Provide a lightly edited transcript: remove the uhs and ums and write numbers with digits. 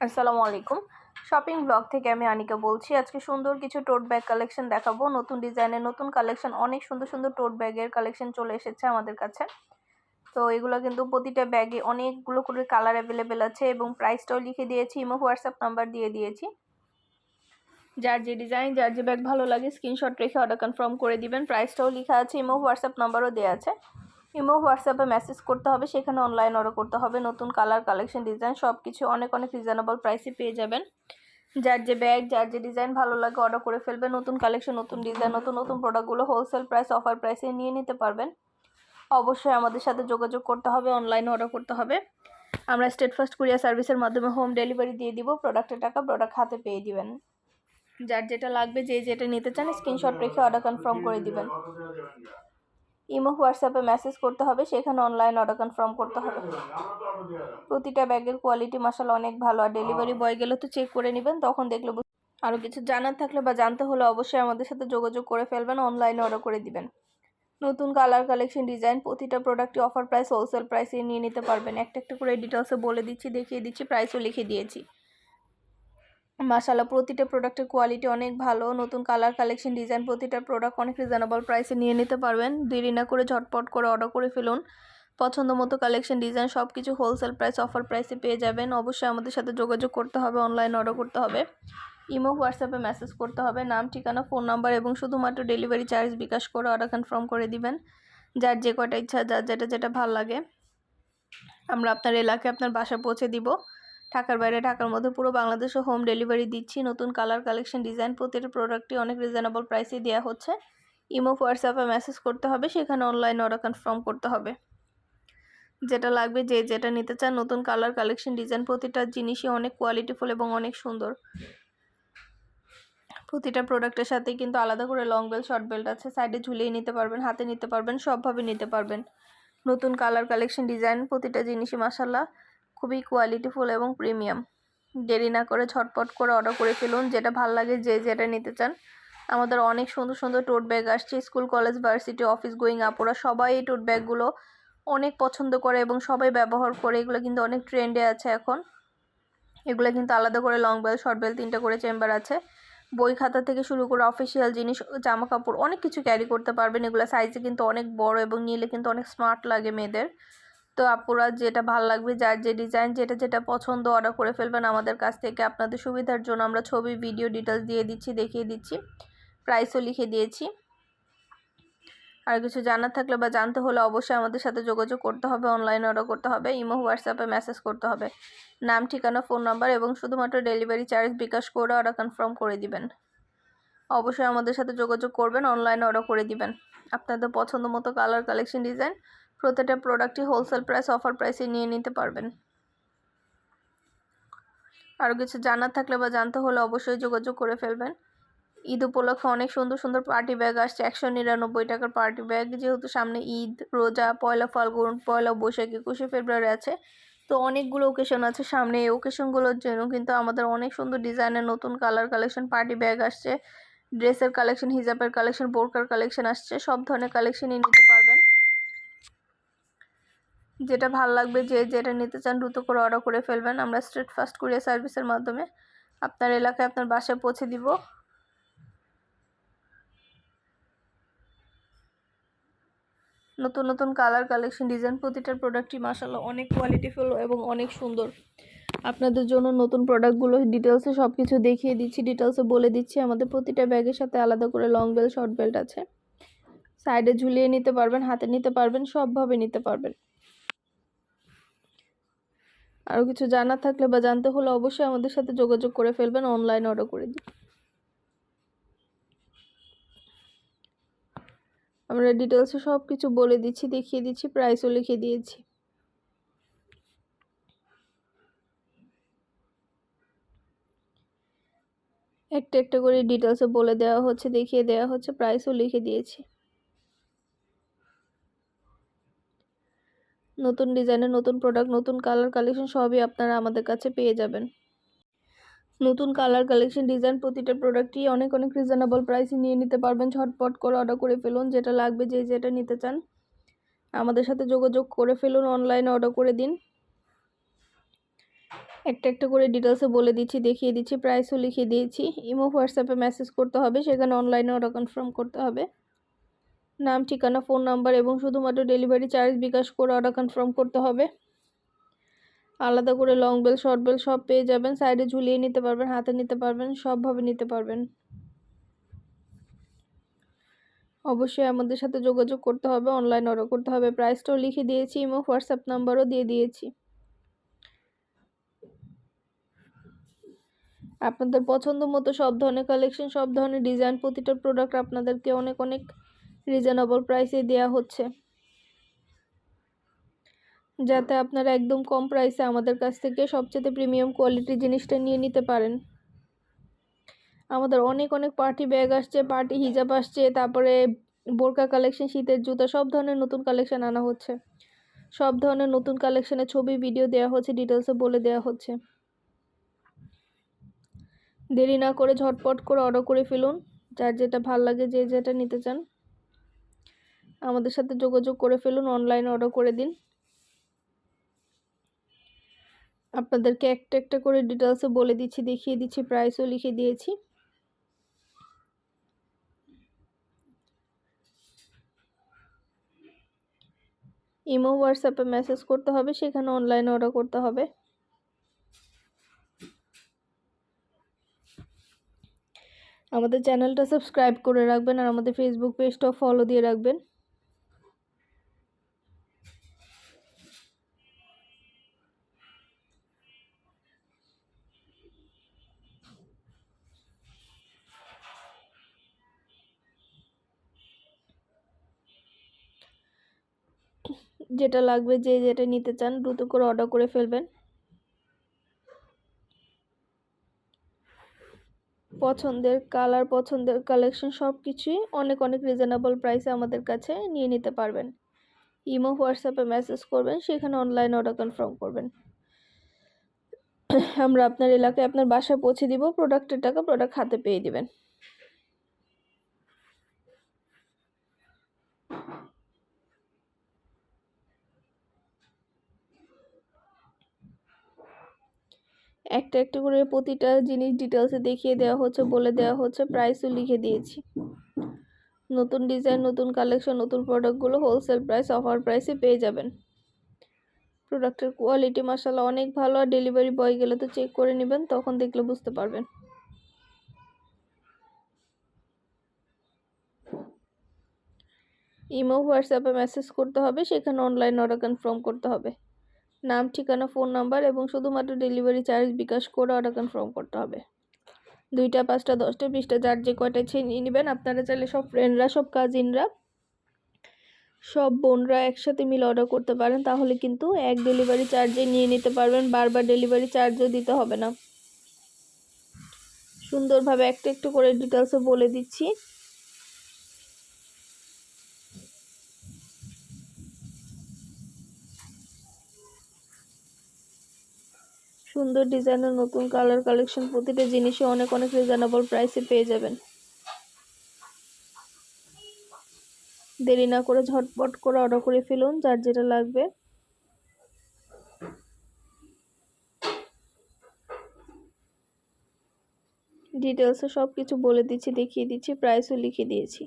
আসসালামু আলাইকুম। Shopping blog থেকে আমি আনিকা বলছি। আজকে সুন্দর কিছু টোট ব্যাগ কালেকশন দেখাবো। নতুন ডিজাইনের নতুন কালেকশন, অনেক সুন্দর সুন্দর টোট ব্যাগের কালেকশন চলে এসেছে আমাদের কাছে। তো এগুলো কিন্তু প্রতিটা ব্যাগে অনেকগুলো করে কালার অ্যাভেলেবেল আছে এবং প্রাইসটাও লিখে দিয়েছি, ইমো হোয়াটসঅ্যাপ নাম্বার দিয়ে দিয়েছি। যার যে ডিজাইন, যার যে ব্যাগ ভালো লাগে স্ক্রিনশট রেখে অর্ডার কনফার্ম করে দিবেন। প্রাইসটাও লেখা আছে, ইমো হোয়াটসঅ্যাপ নাম্বারও দেওয়া আছে। ইমো হোয়াটসঅ্যাপে মেসেজ করতে হবে, সেখানে অনলাইন অর্ডার করতে হবে। নতুন কালার, কালেকশন, ডিজাইন সব কিছু অনেক অনেক রিজনেবল প্রাইসে পেয়ে যাবেন। যার যে ব্যাগ, যার যে ডিজাইন ভালো লাগে অর্ডার করে ফেলবেন। নতুন কালেকশন, নতুন ডিজাইন, নতুন নতুন প্রোডাক্টগুলো হোলসেল প্রাইস, অফার প্রাইসে নিয়ে নিতে পারবেন। অবশ্যই আমাদের সাথে যোগাযোগ করতে হবে, অনলাইনে অর্ডার করতে হবে। আমরা স্টেট ফার্স্ট কুরিয়ার সার্ভিসের মাধ্যমে হোম ডেলিভারি দিয়ে দিব। প্রোডাক্টের টাকা প্রোডাক্ট হাতে পেয়ে দিবেন। যার যেটা লাগবে, যে যেটা নিতে চান স্ক্রিনশট রেখে অর্ডার কনফার্ম করে দিবেন। ইমো হোয়াটসঅ্যাপে মেসেজ করতে হবে, সেখানে অনলাইন অর্ডার কনফার্ম করতে হবে। প্রতিটা ব্যাগের কোয়ালিটি মাশাআল্লাহ অনেক ভালো। আর ডেলিভারি বয় গেলে তো চেক করে নেবেন, তখন দেখলে। আরও কিছু জানার থাকলে বা জানতে হলে অবশ্যই আমাদের সাথে যোগাযোগ করে ফেলবেন, অনলাইনে অর্ডার করে দিবেন। নতুন কালার, কালেকশন, ডিজাইন প্রতিটা প্রোডাক্টই অফার প্রাইস, হোলসেল প্রাইসে নিয়ে নিতে পারবেন। একটা একটা করে ডিটেলসে বলে দিচ্ছি, দেখিয়ে দিচ্ছি, প্রাইসও লিখে দিয়েছি। মাশাআল্লাহ প্রতিটা প্রোডাক্টের কোয়ালিটি অনেক ভালো। নতুন কালার, কালেকশন, ডিজাইন প্রতিটা প্রোডাক্ট অনেক রিজনেবল প্রাইসে নিয়ে নিতে পারবেন। দেরি না করে ঝটপট করে অর্ডার করে ফেলুন। পছন্দ মতো কালেকশন, ডিজাইন সব কিছু হোলসেল প্রাইস, অফার প্রাইসে পেয়ে যাবেন। অবশ্যই আমাদের সাথে যোগাযোগ করতে হবে, অনলাইন অর্ডার করতে হবে। ইমো হোয়াটসঅ্যাপে মেসেজ করতে হবে, নাম, ঠিকানা, ফোন নাম্বার এবং শুধুমাত্র ডেলিভারি চার্জ বিকাশ করে অর্ডার কনফার্ম করে দিবেন। যার যে কয়টা ইচ্ছা, যার যেটা যেটা ভালো লাগে আমরা আপনার এলাকায় আপনার বাসা পৌঁছে দিব। ঢাকার বাইরে, ঢাকার মধ্যে পুরো বাংলাদেশে হোম ডেলিভারি দিচ্ছি। নতুন কালার, কালেকশন, ডিজাইন প্রতিটা প্রোডাক্টই অনেক রিজনেবল প্রাইসে দেওয়া হচ্ছে। ইমো হোয়াটসঅ্যাপে মেসেজ করতে হবে, সেখানে অনলাইন অর্ডার কনফার্ম করতে হবে। যেটা লাগবে, যে যেটা নিতে চান, নতুন কালার, কালেকশন, ডিজাইন প্রতিটা জিনিসই অনেক কোয়ালিটিফুল এবং অনেক সুন্দর। প্রতিটা প্রোডাক্টের সাথে কিন্তু আলাদা করে লং বেল্ট, শর্ট বেল্ট আছে। সাইডে ঝুলিয়ে নিতে পারবেন, হাতে নিতে পারবেন, সবভাবে নিতে পারবেন। নতুন কালার, কালেকশন, ডিজাইন প্রতিটা জিনিসই মাশাআল্লাহ খুবই কোয়ালিটিফুল এবং প্রিমিয়াম। দেরি না করে ঝটপট করে অর্ডার করে ফেলুন, যেটা ভালো লাগে, যে যেটা নিতে চান। আমাদের অনেক সুন্দর সুন্দর টোট ব্যাগ আসছে। School, college, varsity, office going আপুরা সবাই এই টোট ব্যাগগুলো অনেক পছন্দ করে এবং সবাই ব্যবহার করে। এগুলো কিন্তু অনেক ট্রেন্ডে আছে এখন। এগুলো কিন্তু আলাদা করে লং বেল, শর্ট বেল 3টা করে চেম্বার আছে। বই খাতা থেকে শুরু করে অফিসিয়াল জিনিস, জামা কাপড় অনেক কিছু ক্যারি করতে পারবেন। এগুলো সাইজে কিন্তু অনেক বড় এবং নিলে কিন্তু অনেক স্মার্ট লাগে মেয়েদের। তো আপুরা যেটা ভালো লাগবে, যার যে ডিজাইন, যেটা যেটা পছন্দ অর্ডার করে ফেলবেন আমাদের কাছ থেকে। আপনাদের সুবিধার জন্য আমরা ছবি, ভিডিও, ডিটেলস দিয়ে দিচ্ছি, দেখিয়ে দিচ্ছি, প্রাইসও লিখে দিয়েছি। আর কিছু জানার থাকলে বা জানতে হলে অবশ্যই আমাদের সাথে যোগাযোগ করতে হবে, অনলাইনে অর্ডার করতে হবে। ইমো হোয়াটসঅ্যাপে মেসেজ করতে হবে, নাম, ঠিকানা, ফোন নাম্বার এবং শুধুমাত্র ডেলিভারি চার্জ বিকাশ করে অর্ডার কনফার্ম করে দিবেন। অবশ্যই আমাদের সাথে যোগাযোগ করবেন, অনলাইনে অর্ডার করে দিবেন। আপনাদের পছন্দ মতো কালার, কালেকশন, ডিজাইন প্রতিটা প্রোডাক্টই হোলসেল প্রাইস, অফার প্রাইসে নিয়ে নিতে পারবেন। আরও কিছু জানার থাকলে বা জানতে হলে অবশ্যই যোগাযোগ করে ফেলবেন। ঈদ উপলক্ষে অনেক সুন্দর সুন্দর পার্টি ব্যাগ আসছে, 199 টাকার পার্টি ব্যাগ। যেহেতু সামনে ঈদ, রোজা, পয়লা ফাল্গুন, পয়লা বৈশাখ, 21শে ফেব্রুয়ারি আছে, তো অনেকগুলো ওকেশন আছে সামনে। এই ওকেশনগুলোর জন্য কিন্তু আমাদের অনেক সুন্দর ডিজাইনের নতুন কালার, কালেকশন পার্টি ব্যাগ আসছে। ড্রেসের কালেকশন, হিজাবের কালেকশন, বোরকার কালেকশন আসছে। সব ধরনের কালেকশনই নিতে পারবেন। যেটা ভালো লাগবে, যে যেটা নিতে চান দ্রুত করে অর্ডার করে ফেলবেন। আমরা স্ট্রেট ফার্স্ট কুরিয়ার সার্ভিসের মাধ্যমে আপনার এলাকায় আপনার বাসায় পৌঁছে দিব। নতুন নতুন কালার, কালেকশন, ডিজাইন প্রতিটা প্রোডাক্টই মাশাআল্লাহ অনেক কোয়ালিটিফুল এবং অনেক সুন্দর। আপনাদের জন্য নতুন প্রোডাক্টগুলো ডিটেলসে সব কিছু দেখিয়ে দিচ্ছি, ডিটেলসে বলে দিচ্ছি। আমাদের প্রতিটা ব্যাগের সাথে আলাদা করে লং বেল্ট, শর্ট বেল্ট আছে। সাইডে ঝুলিয়ে নিতে পারবেন, হাতে নিতে পারবেন, সবভাবে নিতে পারবেন। আরও কিছু জানার থাকলে বা জানতে হলে অবশ্যই আমাদের সাথে যোগাযোগ করে ফেলবেন, অনলাইন অর্ডার করে দিন। আমরা ডিটেলসে সব কিছু বলে দিচ্ছি, দেখিয়ে দিচ্ছি, প্রাইসও লিখে দিয়েছি। একটা একটা করে ডিটেলসে বলে দেওয়া হচ্ছে, দেখিয়ে দেওয়া হচ্ছে, প্রাইসও লিখে দিয়েছি। নতুন ডিজাইনের নতুন প্রোডাক্ট, নতুন কালার, কালেকশন সবই আপনারা আমাদের কাছে পেয়ে যাবেন। নতুন কালার, কালেকশন, ডিজাইন প্রতিটা প্রোডাক্টই অনেক অনেক রিজনেবল প্রাইসে নিয়ে নিতে পারবেন। ঝটপট করে অর্ডার করে ফেলুন, যেটা লাগবে, যে যেটা নিতে চান আমাদের সাথে যোগাযোগ করে ফেলুন, অনলাইনে অর্ডার করে দিন। একটা একটা করে ডিটেলসে বলে দিচ্ছি, দেখিয়ে দিচ্ছি, প্রাইসও লিখিয়ে দিয়েছি। ইমো হোয়াটসঅ্যাপে মেসেজ করতে হবে, সেখানে অনলাইনে অর্ডার কনফার্ম করতে হবে। নাম, ঠিকানা, ফোন নাম্বার এবং শুধুমাত্র ডেলিভারি চার্জ বিকাশ করে অর্ডার কনফার্ম করতে হবে। আলাদা করে লং বেল, শর্ট বেল সব পেয়ে যাবেন। সাইডে ঝুলিয়ে নিতে পারবেন, হাতে নিতে পারবেন, সবভাবে নিতে পারবেন। অবশ্যই আমাদের সাথে যোগাযোগ করতে হবে, অনলাইন অর্ডার করতে হবে। প্রাইসটাও লিখে দিয়েছি, ইমো হোয়াটসঅ্যাপ নাম্বারও দিয়ে দিয়েছি। আপনাদের পছন্দ মতো সব ধরনের কালেকশন, সব ধরনের ডিজাইন, প্রতিটা প্রোডাক্ট আপনাদেরকে অনেক অনেক রিজনেবল প্রাইসে দেওয়া হচ্ছে, যাতে আপনারা একদম কম প্রাইসে আমাদের কাছ থেকে সবচেয়ে প্রিমিয়াম কোয়ালিটির জিনিসটা নিয়ে নিতে পারেন। আমাদের অনেক অনেক পার্টি ব্যাগ আসছে, পার্টি হিজাব আসছে, তারপরে বোরকা কালেকশন, শীতের জুতা, সব ধরনের নতুন কালেকশন আনা হচ্ছে। সব ধরনের নতুন কালেকশনের ছবি, ভিডিও দেওয়া হচ্ছে, ডিটেলসে বলে দেওয়া হচ্ছে। দেরি না করে ঝটপট করে অর্ডার করে ফেলুন, যার যেটা ভাল লাগে, যে যেটা নিতে চান আমাদের সাথে যোগাযোগ করে ফেলুন, অনলাইনে অর্ডার করে দিন। আপনাদেরকে একটা একটা করে ডিটেলসে বলে দিচ্ছি, দেখিয়ে দিচ্ছি, প্রাইসও লিখে দিয়েছি। ইমো হোয়াটসঅ্যাপে মেসেজ করতে হবে, সেখানে অনলাইনে অর্ডার করতে হবে। আমাদের চ্যানেলটা সাবস্ক্রাইব করে রাখবেন আর আমাদের ফেসবুক পেজটাও ফলো দিয়ে রাখবেন। যেটা লাগবে, যে যেটা নিতে চান দ্রুত করে অর্ডার করে ফেলবেন। পছন্দের কালার, পছন্দের কালেকশন সব কিছুই অনেক অনেক রিজনেবল প্রাইসে আমাদের কাছে নিয়ে নিতে পারবেন। ইমো হোয়াটসঅ্যাপে মেসেজ করবেন, সেখানে অনলাইন অর্ডার কনফার্ম করবেন। আমরা আপনার এলাকায় আপনার বাসায় পৌঁছে দিব, প্রোডাক্টের টাকা প্রোডাক্ট হাতে পেয়ে দিবেন। একটা একটা করে প্রতিটা জিনিস ডিটেলসে দেখিয়ে দেওয়া হচ্ছে, বলে দেওয়া হচ্ছে, প্রাইসও লিখে দিয়েছি। নতুন ডিজাইন, নতুন কালেকশন, নতুন প্রোডাক্টগুলো হোলসেল প্রাইস, অফার প্রাইসে পেয়ে যাবেন। প্রোডাক্টের কোয়ালিটি মাশাআল্লাহ অনেক ভালো, আর ডেলিভারি বয় গেলে তো চেক করে নেবেন, তখন দেখলে বুঝতে পারবেন। ইমো হোয়াটসঅ্যাপে মেসেজ করতে হবে, সেখানে অনলাইন অর্ডার কনফার্ম করতে হবে। নাম, ঠিকানা, ফোন নাম্বার এবং শুধুমাত্র ডেলিভারি চার্জ বিকাশ করে অর্ডার কনফার্ম করতে হবে। 2টা, 5টা, 10টা, 20টা, যার যে কয়টা ইচ্ছে নিয়ে নেবেন। আপনারা চাইলে সব ফ্রেন্ডরা, সব কাজিনরা, সব বোনরা একসাথে মিলে অর্ডার করতে পারেন, তাহলে কিন্তু এক ডেলিভারি চার্জে নিয়ে নিতে পারবেন, বারবার ডেলিভারি চার্জও দিতে হবে না। সুন্দরভাবে একটা একটু করে ডিটেলসে বলে দিচ্ছি। সুন্দর ডিজাইনের নতুন কালার কালেকশন, প্রতিটা জিনিসে অনেক অনেক রিজনেবল প্রাইসে পেয়ে যাবেন। দেরি না করে ঝটপট করে অর্ডার করে ফেলুন, যার যেটা লাগবে। ডিটেলসে সব কিছু বলে দিচ্ছি, দেখিয়ে দিচ্ছি, প্রাইসও লিখে দিয়েছি।